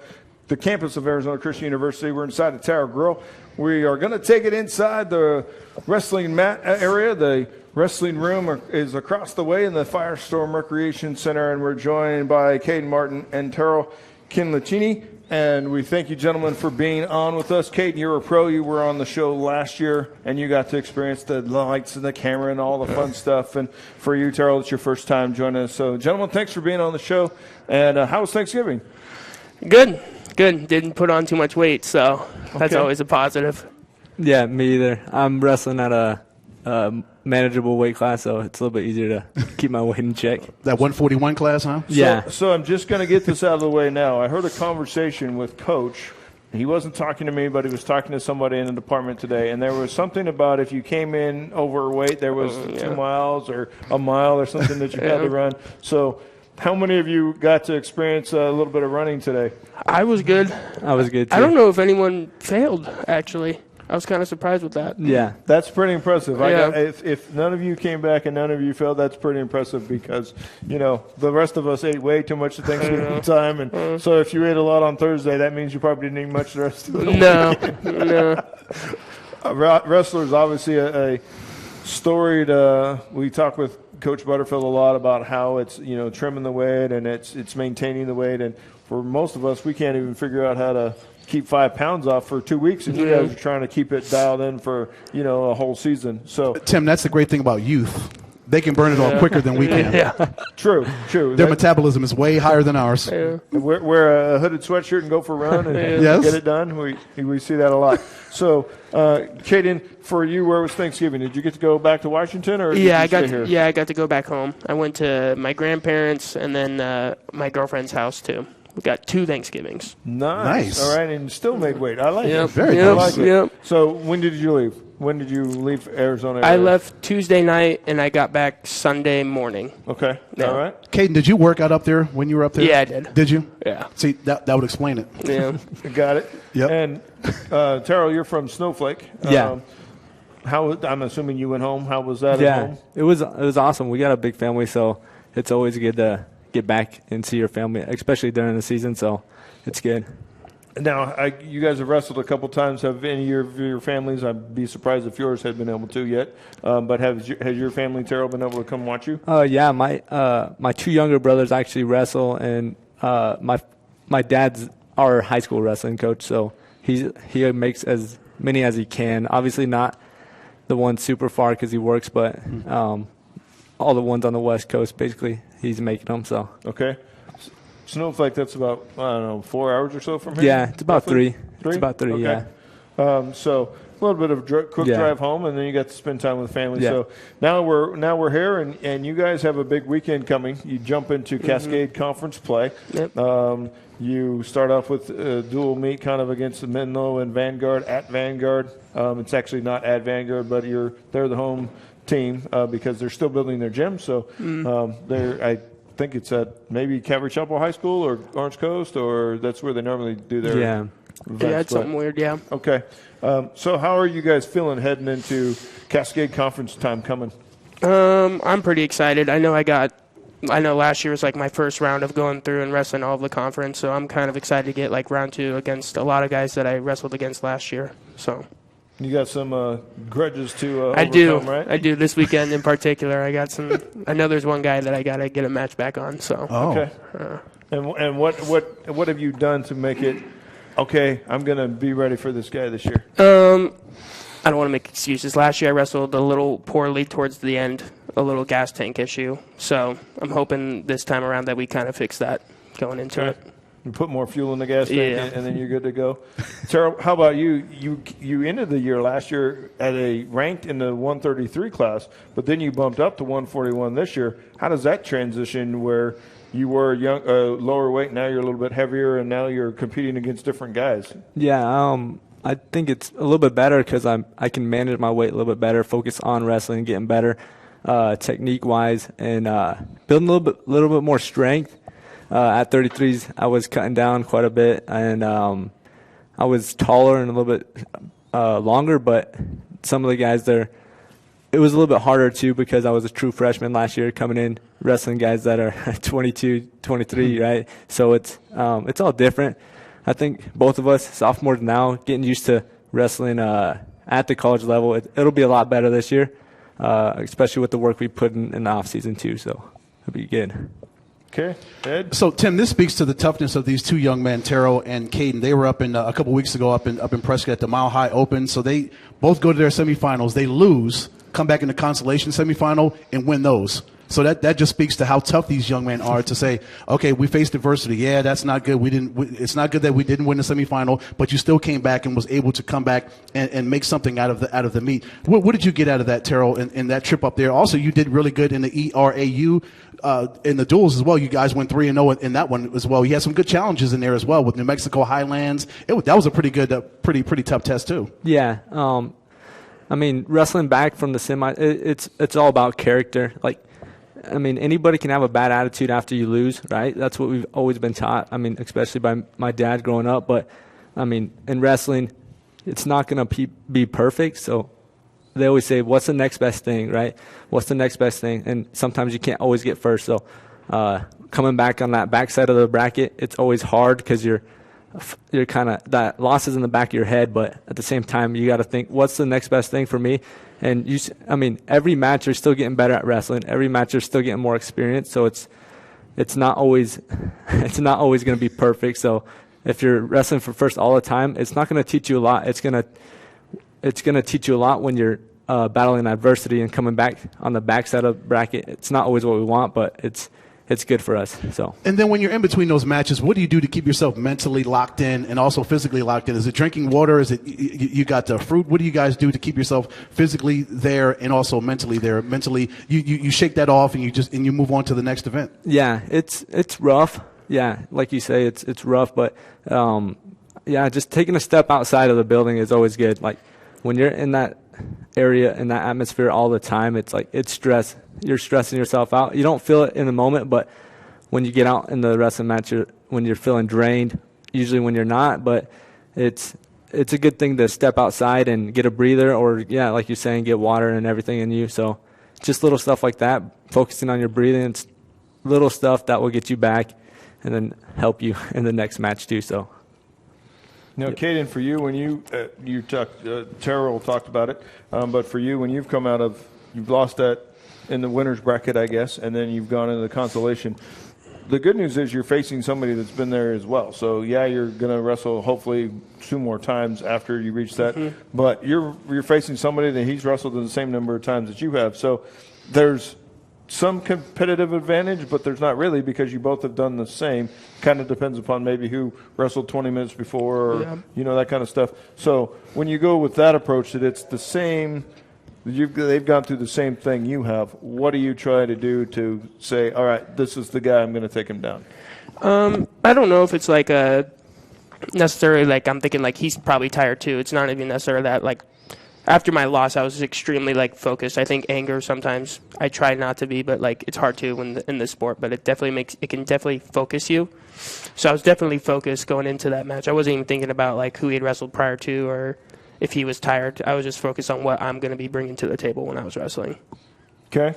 Christian University. We're inside the Tower Grill. We are going to take it inside the wrestling mat area. The wrestling room is across the way in the Firestorm Recreation Center, and we're joined by Kaden Martin and Terrell Kinlicheenie. And we thank you, gentlemen, for being on with us. Kaden, you're a pro. You were on the show last year, and you got to experience the lights and the camera and all the fun stuff. And for you, Terrell, it's your first time joining us. So, gentlemen, thanks for being on the show. And how was Thanksgiving? Good. Didn't put on too much weight, so that's always a positive. Yeah, me either. I'm wrestling at a manageable weight class, so it's a little bit easier to keep my weight in check. That 141 class, huh? Yeah. So I'm just going to get this out of the way now. I heard a conversation with Coach. He wasn't talking to me, but he was talking to somebody in the department today, and there was something about if you came in overweight, there was 2 miles or a mile or something that you had to run. So how many of you got to experience a little bit of running today? I was good. I was good, too. I don't know if anyone failed, actually. I was kind of surprised with that. Yeah. That's pretty impressive. Yeah. If none of you came back and none of you failed, that's pretty impressive because, the rest of us ate way too much at Thanksgiving time. And so if you ate a lot on Thursday, that means you probably didn't eat much the rest of the week. No. Wrestlers, obviously a storied, we talk with Coach Butterfield a lot about how it's, trimming the weight and it's maintaining the weight. And for most of us, we can't even figure out how to keep 5 pounds off for 2 weeks, and you guys are trying to keep it dialed in for a whole season. So Tim, that's the great thing about youth. They can burn it off quicker than we can. Yeah. True. Their metabolism is way higher than ours. Yeah. Wear a hooded sweatshirt and go for a run and Yes. get it done. We see that a lot. So, Kaden, for you, where was Thanksgiving? Did you get to go back to Washington, or did you stay here? I got to go back home. I went to my grandparents and then my girlfriend's house too. We got 2 Thanksgivings. Nice. All right, and still made weight. I like it. Very I nice. like it. So, when did you leave? When did you leave Arizona? I left Tuesday night and I got back Sunday morning. Okay. Yeah. All right. Caden, did you work out up there when you were up there? Yeah, I did. Did you? Yeah. See, that would explain it. Yeah. Got it. Yep. And Terrell, you're from Snowflake. Yeah. I'm assuming you went home. How was that at home? It was awesome. We got a big family, so it's always good to get back and see your family, especially during the season, so it's good. Now, you guys have wrestled a couple times. Have any of your families? I'd be surprised if yours had been able to yet. But has your family, Terrell, been able to come watch you? Yeah, my 2 younger brothers actually wrestle, and my dad's our high school wrestling coach, so he makes as many as he can. Obviously not the ones super far because he works, but all the ones on the West Coast, basically, he's making them. So Okay. Snowflake, that's about, 4 hours or so from here? yeah, it's about Roughly? 3. It's about 3. Okay. Yeah. So a little bit of quick drive home, and then you got to spend time with family. Yeah. So now we're here, and you guys have a big weekend coming. You jump into Cascade Conference play. Yep. You start off with a dual meet kind of against the Menlo and Vanguard at Vanguard. It's actually not at Vanguard, but they're the home team because they're still building their gym. So I think it's at maybe Calvary Chapel High School or Orange Coast, or that's where they normally do their Yeah. events. Yeah, it's something weird, yeah. Okay. So how are you guys feeling heading into Cascade Conference time coming? I'm pretty excited. I know last year was like my first round of going through and wrestling all of the conference, so I'm kind of excited to get like round 2 against a lot of guys that I wrestled against last year. So You got some grudges to I do. overcome, right? I do. This weekend in particular, I got some. I know there's one guy that I got to get a match back on. So Okay. And what have you done to make it? Okay, I'm gonna be ready for this guy this year. I don't want to make excuses. Last year I wrestled a little poorly towards the end, a little gas tank issue. So I'm hoping this time around that we kind of fix that going into it. You put more fuel in the gas tank, Yeah. and then you're good to go. Terrell, how about you? You ended the year last year at ranked in the 133 class, but then you bumped up to 141 this year. How does that transition where you were lower weight, now you're a little bit heavier, and now you're competing against different guys? Yeah, I think it's a little bit better because I can manage my weight a little bit better, focus on wrestling, getting better technique-wise, and building a little bit more strength. At 33s, I was cutting down quite a bit, and I was taller and a little bit longer, but some of the guys there, it was a little bit harder too because I was a true freshman last year coming in wrestling guys that are 22, 23, right? So it's all different. I think both of us, sophomores now, getting used to wrestling at the college level. It'll be a lot better this year, especially with the work we put in the off season too. So it'll be good. Okay, Ed? So, Tim, this speaks to the toughness of these two young men, Terrell and Kaden. They were up in a couple weeks ago up in Prescott at the Mile High Open. So they both go to their semifinals. They lose, come back in the consolation semifinal, and win those. So that just speaks to how tough these young men are to say, okay, we faced adversity. Yeah, that's not good. It's not good that we didn't win the semifinal, but you still came back and was able to come back and make something out of the meet. What did you get out of that, Terrell, in that trip up there? Also, you did really good in the ERAU. In the duels as well, you guys went 3-0 in that one as well. You had some good challenges in there as well with New Mexico Highlands. That was a pretty good, pretty tough test too. Yeah. I mean, wrestling back from the semi, it's all about character. Like, I mean, anybody can have a bad attitude after you lose, right? That's what we've always been taught. I mean, especially by my dad growing up. But, I mean, in wrestling, it's not going to be perfect. So they always say, what's the next best thing, right? What's the next best thing? And sometimes you can't always get first. So coming back on that backside of the bracket, it's always hard because you're kind of – that loss is in the back of your head. But at the same time, you got to think, what's the next best thing for me? And I mean, every match you're still getting better at wrestling. Every match you're still getting more experience. So it's not always going to be perfect. So if you're wrestling for first all the time, it's not going to teach you a lot. It's going to teach you a lot when you're battling adversity and coming back on the backside of the bracket. It's not always what we want, but it's good for us. So. And then when you're in between those matches, what do you do to keep yourself mentally locked in and also physically locked in? Is it drinking water? Is it you got the fruit? What do you guys do to keep yourself physically there and also mentally there? Mentally, you shake that off and you move on to the next event. Yeah, it's rough. Yeah, like you say, it's rough, but yeah, just taking a step outside of the building is always good. Like when you're in that area, in that atmosphere all the time, it's like it's stress. You're stressing yourself out. You don't feel it in the moment, but when you get out in the wrestling match, when you're feeling drained, usually when you're not, but it's a good thing to step outside and get a breather or, yeah, like you're saying, get water and everything in you. So just little stuff like that, focusing on your breathing, it's little stuff that will get you back and then help you in the next match too. So. Now, Kaden, for you, when you talked, Terrell talked about it, but for you, when you've come out of, you've lost that in the winner's bracket, I guess, and then you've gone into the consolation. The good news is you're facing somebody that's been there as well. So, yeah, you're going to wrestle hopefully 2 more times after you reach that. Mm-hmm. But you're facing somebody that he's wrestled the same number of times that you have. So there's some competitive advantage, but there's not really because you both have done the same. Kind of depends upon maybe who wrestled 20 minutes before or, that kind of stuff. So when you go with that approach that it's the same – they've gone through the same thing you have. What do you try to do to say, all right, this is the guy, I'm going to take him down? I don't know if it's like necessarily like I'm thinking like he's probably tired too. It's not even necessarily that like after my loss I was extremely like focused. I think anger sometimes I try not to be, but like it's hard to in this sport. But it can definitely focus you. So I was definitely focused going into that match. I wasn't even thinking about like who he had wrestled prior to or if he was tired. I was just focused on what I'm going to be bringing to the table when I was wrestling. Okay.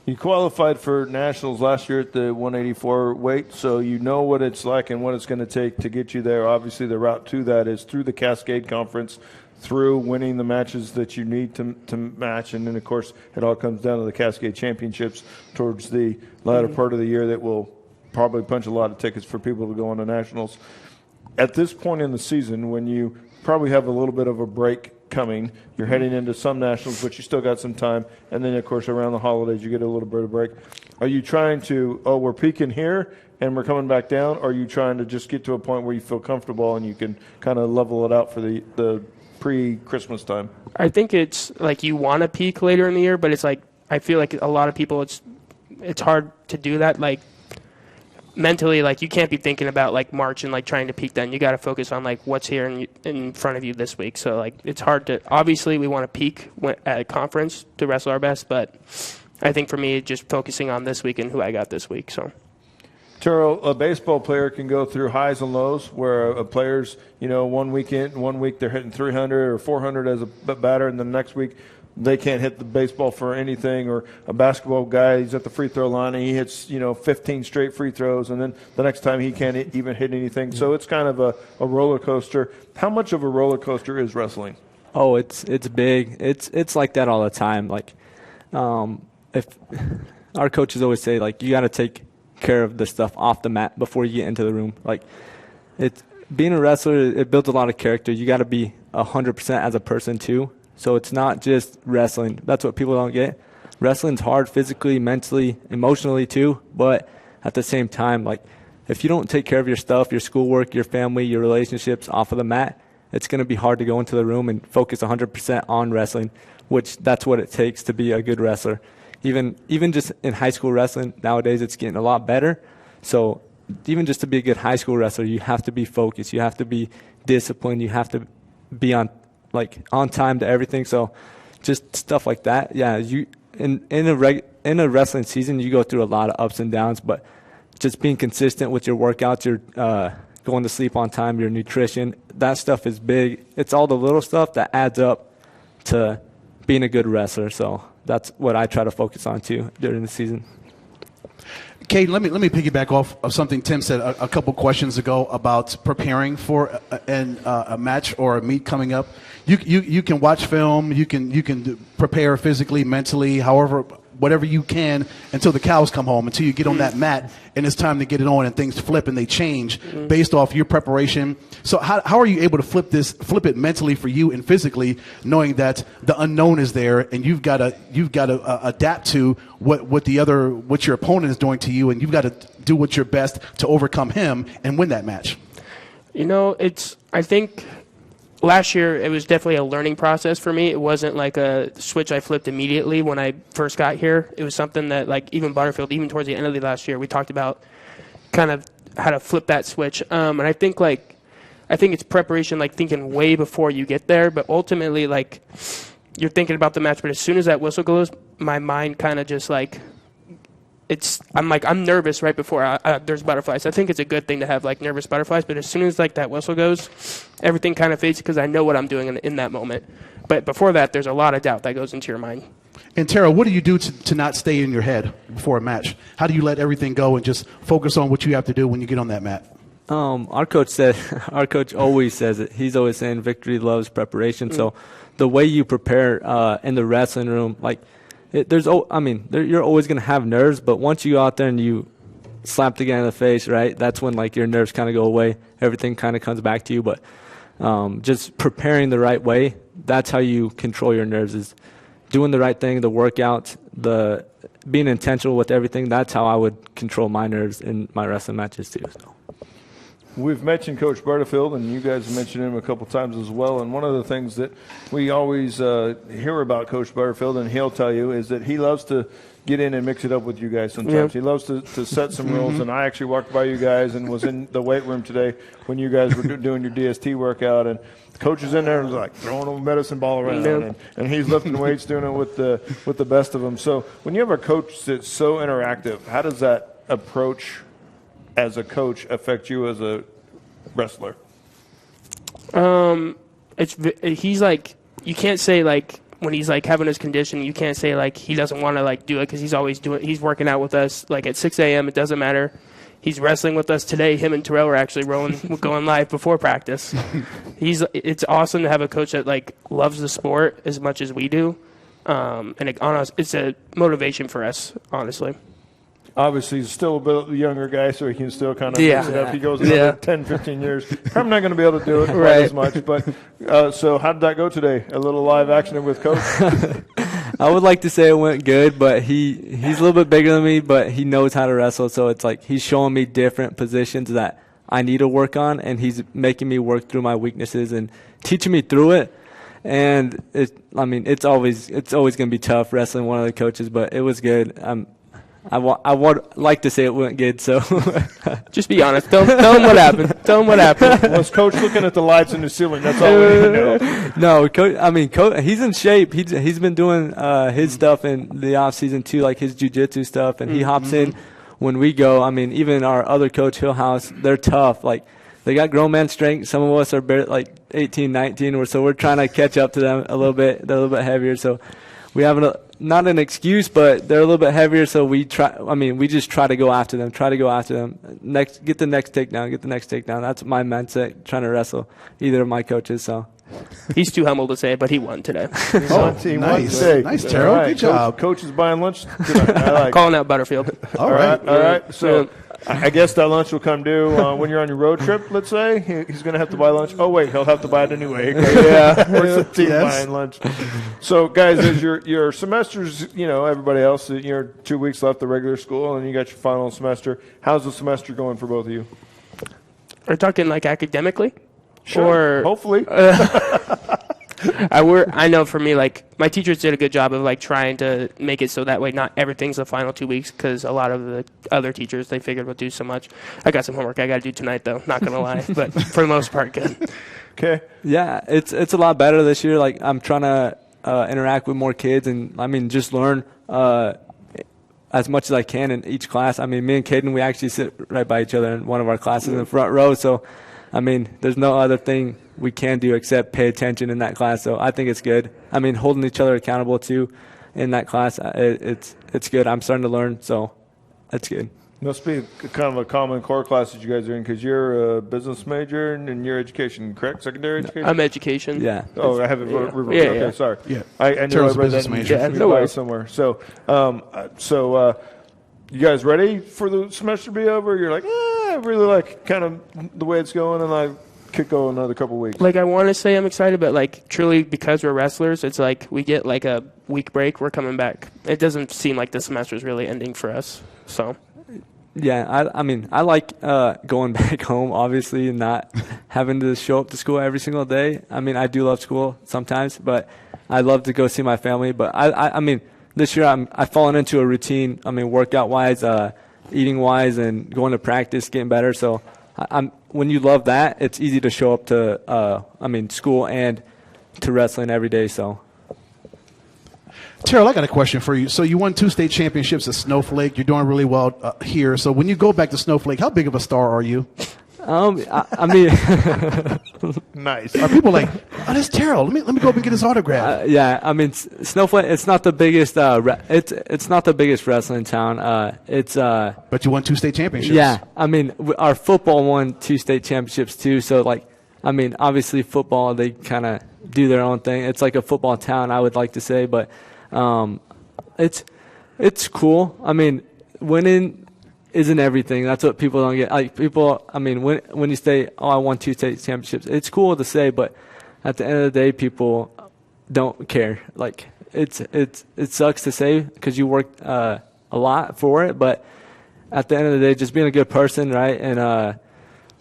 You qualified for nationals last year at the 184 weight, so you know what it's like and what it's going to take to get you there. Obviously, the route to that is through the Cascade Conference, through winning the matches that you need to match, and then, of course, it all comes down to the Cascade Championships towards the latter part of the year that will probably punch a lot of tickets for people to go on to nationals. At this point in the season, when you probably have a little bit of a break coming. You're heading into some nationals, but you still got some time. And then, of course, around the holidays, you get a little bit of break. Are you trying to, we're peaking here and we're coming back down? Or are you trying to just get to a point where you feel comfortable and you can kind of level it out for the pre-Christmas time? I think it's like you want to peak later in the year, but it's like I feel like a lot of people, it's hard to do that. Like, mentally, like you can't be thinking about like March and like trying to peak then. You got to focus on like what's here in front of you this week. So like it's hard to, obviously we want to peak at a conference to wrestle our best, but I think for me just focusing on this week and who I got this week. So Terrell, a baseball player can go through highs and lows where a player's, 1 week they're hitting 300 or 400 as a batter, and the next week they can't hit the baseball for anything. Or a basketball guy, he's at the free throw line and he hits 15 straight free throws, and then the next time he can't even hit anything. So it's kind of a roller coaster. How much of a roller coaster is wrestling? Oh, it's big. It's like that all the time. Like if our coaches always say, like, you got to take care of the stuff off the mat before you get into the room. Like, being a wrestler, it builds a lot of character. You got to be 100% as a person too. So it's not just wrestling. That's what people don't get. Wrestling's hard physically, mentally, emotionally too. But at the same time, like, if you don't take care of your stuff, your schoolwork, your family, your relationships off of the mat, it's going to be hard to go into the room and focus 100% on wrestling, which that's what it takes to be a good wrestler. Even just in high school wrestling, nowadays it's getting a lot better. So even just to be a good high school wrestler, you have to be focused. You have to be disciplined. You have to be on time to everything. So just stuff like that. Yeah, in a wrestling season, you go through a lot of ups and downs, but just being consistent with your workouts, your going to sleep on time, your nutrition, that stuff is big. It's all the little stuff that adds up to being a good wrestler. So that's what I try to focus on too during the season. Kaden, let me piggyback off of something Tim said a couple questions ago about preparing for a match or a meet coming up. You can watch film, you can prepare physically, mentally, however, whatever you can until the cows come home, until you get on that mat and it's time to get it on and things flip and they change based off your preparation. So how are you able to flip it mentally for you and physically, knowing that the unknown is there and you've got to adapt to what your opponent is doing to you, and you've got to do what's your best to overcome him and win that match? I think last year it was definitely a learning process for me. It wasn't like a switch I flipped immediately when I first got here. It was something that, like, even Butterfield, even towards the end of the last year, we talked about kind of how to flip that switch. And I think it's preparation, like thinking way before you get there. But ultimately, like, you're thinking about the match, but as soon as that whistle goes, my mind kind of just like, I'm nervous right before there's butterflies. I think it's a good thing to have like nervous butterflies, but as soon as like that whistle goes, everything kind of fades because I know what I'm doing in that moment. But before that, there's a lot of doubt that goes into your mind. And Terrell, what do you do to not stay in your head before a match? How do you let everything go and just focus on what you have to do when you get on that mat? Our coach always says it. He's always saying victory loves preparation. So the way you prepare in the wrestling room, like, you're always going to have nerves, but once you go out there and you slap the guy in the face, right, that's when, like, your nerves kind of go away. Everything kind of comes back to you. But just preparing the right way, that's how you control your nerves, is doing the right thing, the workouts, being intentional with everything. That's how I would control my nerves in my wrestling matches too. So. We've mentioned Coach Butterfield, and you guys have mentioned him a couple times as well. And one of the things that we always hear about Coach Butterfield, and he'll tell you, is that he loves to get in and mix it up with you guys sometimes. Yep. He loves to set some rules. And I actually walked by you guys and was in the weight room today when you guys were doing your DST workout. And the coach is in there and was like throwing a medicine ball around. Yep. And he's lifting weights, doing it with the best of them. So when you have a coach that's so interactive, how does that approach as a coach affect you as a wrestler? He's like, you can't say like when he's like having his condition, you can't say like he doesn't want to like do it, because he's always doing. He's working out with us like at 6 a.m. It doesn't matter. He's wrestling with us today. Him and Terrell are actually going live before practice. It's awesome to have a coach that like loves the sport as much as we do, and it's a motivation for us, honestly. Obviously, he's still a bit younger guy, so he can still kind of mix it up. He goes another 10, 15 years. I'm not going to be able to do it quite as much. But so how did that go today? A little live action with Coach? I would like to say it went good, but he's a little bit bigger than me, but he knows how to wrestle. So it's like he's showing me different positions that I need to work on, and he's making me work through my weaknesses and teaching me through it. And it's always going to be tough wrestling one of the coaches, but it was good. I would like to say it went good, so. Just be honest. Tell him what happened. Tell him what happened. Was Coach looking at the lights in the ceiling? That's all we need to know. No, Coach, he's in shape. He's been doing his stuff in the off season too, like his jiu-jitsu stuff, and he hops in when we go. Even our other coach, Hillhouse, they're tough. Like, they got grown man strength. Some of us are like 18, 19, so we're trying to catch up to them a little bit. They're a little bit heavier, so we have not an excuse, but they're a little bit heavier, so we just try to go after them. Get the next takedown. That's my mindset, trying to wrestle either of my coaches. So He's too humble to say it, but he won today. He won today. Nice, Terrell. All right, Good job. Coach is buying lunch tonight. I like Calling out Butterfield. All right. All right. So I guess that lunch will come due when you're on your road trip, let's say. He's going to have to buy lunch. Oh, wait, he'll have to buy it anyway. Yeah. Where's the team buying lunch? So, guys, as your semesters, everybody else, you're 2 weeks left of regular school, and you got your final semester. How's the semester going for both of you? Are you talking like academically? Sure. Or, hopefully. I know for me, like, my teachers did a good job of, like, trying to make it so that way not everything's the final 2 weeks, because a lot of the other teachers, they figured would do so much. I got some homework I got to do tonight, though, not going to lie, but for the most part, good. Okay. Yeah, it's a lot better this year. Like, I'm trying to interact with more kids and, just learn as much as I can in each class. Me and Kaden, we actually sit right by each other in one of our classes in the front row, so, there's no other thing we can do except pay attention in that class. So I think it's good. Holding each other accountable too in that class, it's good. I'm starting to learn, so that's good. Must be kind of a common core class that you guys are in, because you're a business major and you're education, correct? Secondary education? I'm education. Yeah. Oh, I have it. Yeah. Okay, Yeah. sorry. Yeah. I knew I Terrell's a read business that major. Yeah, no worries. somewhere. So, you guys ready for the semester to be over? You're like, I really like kind of the way it's going, and I could go another couple weeks. Like, I want to say I'm excited, but, like, truly, because we're wrestlers, it's like we get, like, a week break, we're coming back. It doesn't seem like the semester is really ending for us, so. Yeah, I like going back home, obviously, and not having to show up to school every single day. I do love school sometimes, but I love to go see my family. But, this year I've fallen into a routine, workout-wise, eating-wise, and going to practice, getting better. So when you love that, it's easy to show up to, school and to wrestling every day. So, Terrell, I got a question for you. So you won 2 state championships at Snowflake. You're doing really well here. So when you go back to Snowflake, how big of a star are you? Nice. Are people like, oh, that's Terrell. Let me go up and get his autograph. Snowflake. It's not the biggest. It's not the biggest wrestling town. But you won 2 state championships. Yeah, our football won 2 state championships too. So obviously football, they kind of do their own thing. It's like a football town, I would like to say, but it's cool. Winning isn't everything. That's what people don't get. Like, people, when you say, I won 2 state championships, it's cool to say, but at the end of the day, people don't care. Like, it sucks to say because you worked a lot for it, but at the end of the day, just being a good person, right, and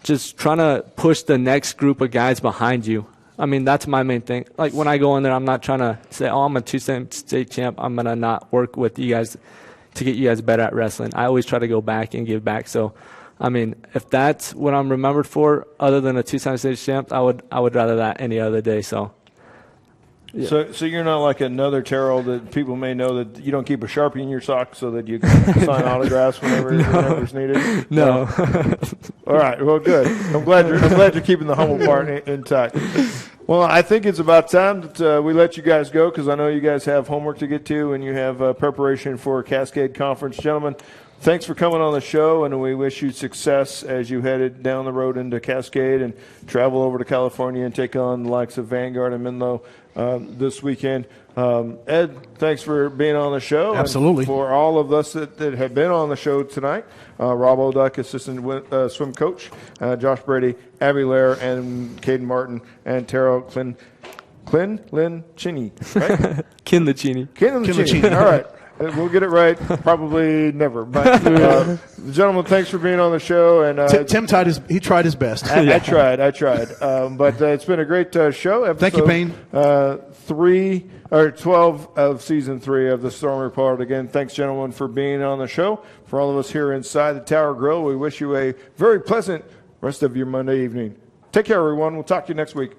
just trying to push the next group of guys behind you. That's my main thing. Like, when I go in there, I'm not trying to say, I'm a 2 state champ. I'm going to not work with you guys to get you guys better at wrestling. I always try to go back and give back. So, if that's what I'm remembered for, other than a 2-time state champ, I would rather that any other day. So, yeah. So you're not like another Terrell that people may know that you don't keep a Sharpie in your sock so that you can sign autographs whenever's needed. No. All right. Well, good. I'm glad you're keeping the humble part intact. Well, I think it's about time that we let you guys go, because I know you guys have homework to get to and you have preparation for Cascade Conference. Gentlemen, thanks for coming on the show, and we wish you success as you headed down the road into Cascade and travel over to California and take on the likes of Vanguard and Menlo this weekend. Ed, thanks for being on the show. Absolutely. And for all of us that have been on the show tonight, Rob Oldach, assistant swim coach, Josh Brady, Abbey Lair, and Kaden Martin, and Terrell Kinlicheenie, right? Kinlicheenie. All right. We'll get it right. Probably never. But, gentlemen, thanks for being on the show. And Tim tried his best. I tried. But it's been a great show. Episode, Thank you, Payne. 12 of Season 3 of the Storm Report. Again, thanks, gentlemen, for being on the show. For all of us here inside the Tower Grill, we wish you a very pleasant rest of your Monday evening. Take care, everyone. We'll talk to you next week.